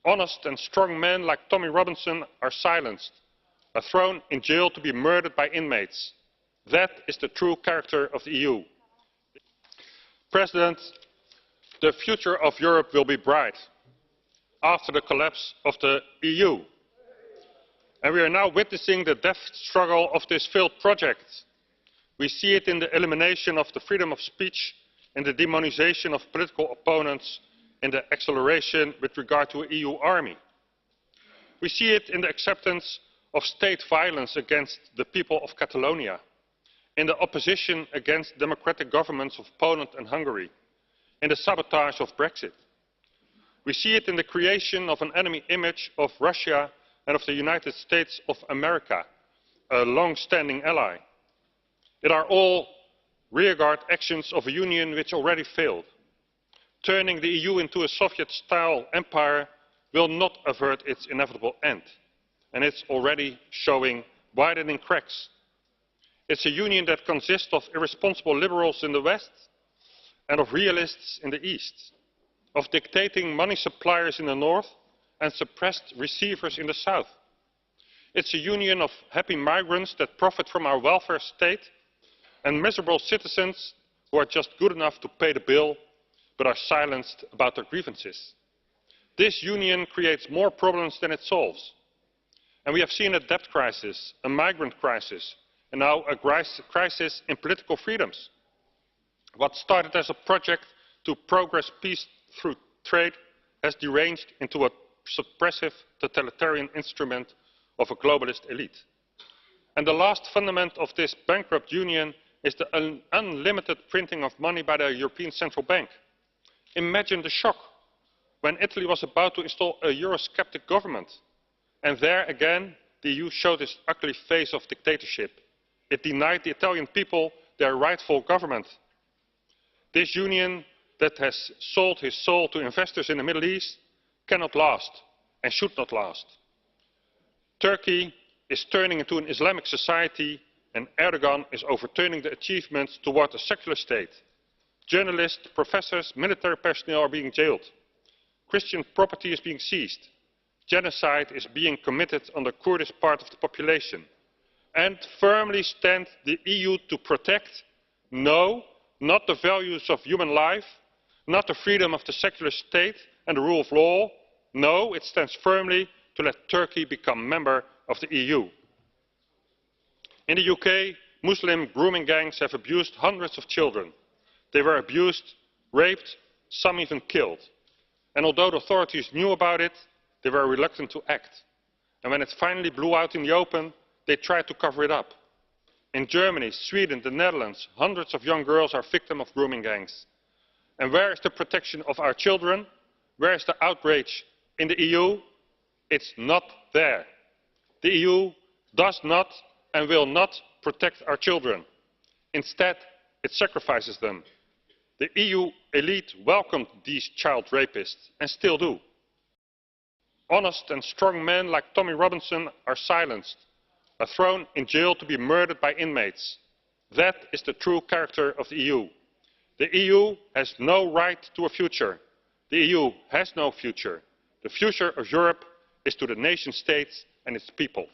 Honest and strong men like Tommy Robinson are silenced, are thrown in jail to be murdered by inmates. That is the true character of the EU. President, the future of Europe will be bright after the collapse of the EU. And we are now witnessing the death struggle of this failed project. We see it in the elimination of the freedom of speech, in the demonization of political opponents, in the acceleration with regard to an EU army. We see it in the acceptance of state violence against the people of Catalonia, in the opposition against democratic governments of Poland and Hungary, in the sabotage of Brexit. We see it in the creation of an enemy image of Russia and of the United States of America, a long-standing ally. It are all rearguard actions of a union which already failed. Turning the EU into a Soviet-style empire will not avert its inevitable end, and it's already showing widening cracks. It's a union that consists of irresponsible liberals in the West and of realists in the East, of dictating money suppliers in the North and suppressed receivers in the South. It's a union of happy migrants that profit from our welfare state and miserable citizens who are just good enough to pay the bill but are silenced about their grievances. This union creates more problems than it solves. And we have seen a debt crisis, a migrant crisis, and now a crisis in political freedoms. What started as a project to progress peace through trade has deranged into a suppressive totalitarian instrument of a globalist elite. And the last fundament of this bankrupt union is the unlimited printing of money by the European Central Bank. Imagine the shock when Italy was about to install a Eurosceptic government. And there again, the EU showed its ugly face of dictatorship. It denied the Italian people their rightful government. This union that has sold his soul to investors in the Middle East cannot last and should not last. Turkey is turning into an Islamic society, and Erdogan is overturning the achievements toward a secular state. Journalists, professors, military personnel are being jailed. Christian property is being seized. Genocide is being committed on the Kurdish part of the population. And firmly stand the EU to protect? No, not the values of human life, not the freedom of the secular state and the rule of law. No, it stands firmly to let Turkey become a member of the EU. In the UK, Muslim grooming gangs have abused hundreds of children. They were abused, raped, some even killed. And although the authorities knew about it, they were reluctant to act. And when it finally blew out in the open, they tried to cover it up. In Germany, Sweden, the Netherlands, hundreds of young girls are victims of grooming gangs. And where is the protection of our children? Where is the outrage in the EU? It's not there. The EU does not and will not protect our children. Instead, it sacrifices them. The EU elite welcomed these child rapists and still do. Honest and strong men like Tommy Robinson are silenced, are thrown in jail to be murdered by inmates. That is the true character of the EU. The EU has no right to a future. The EU has no future. The future of Europe is to the nation states and its people.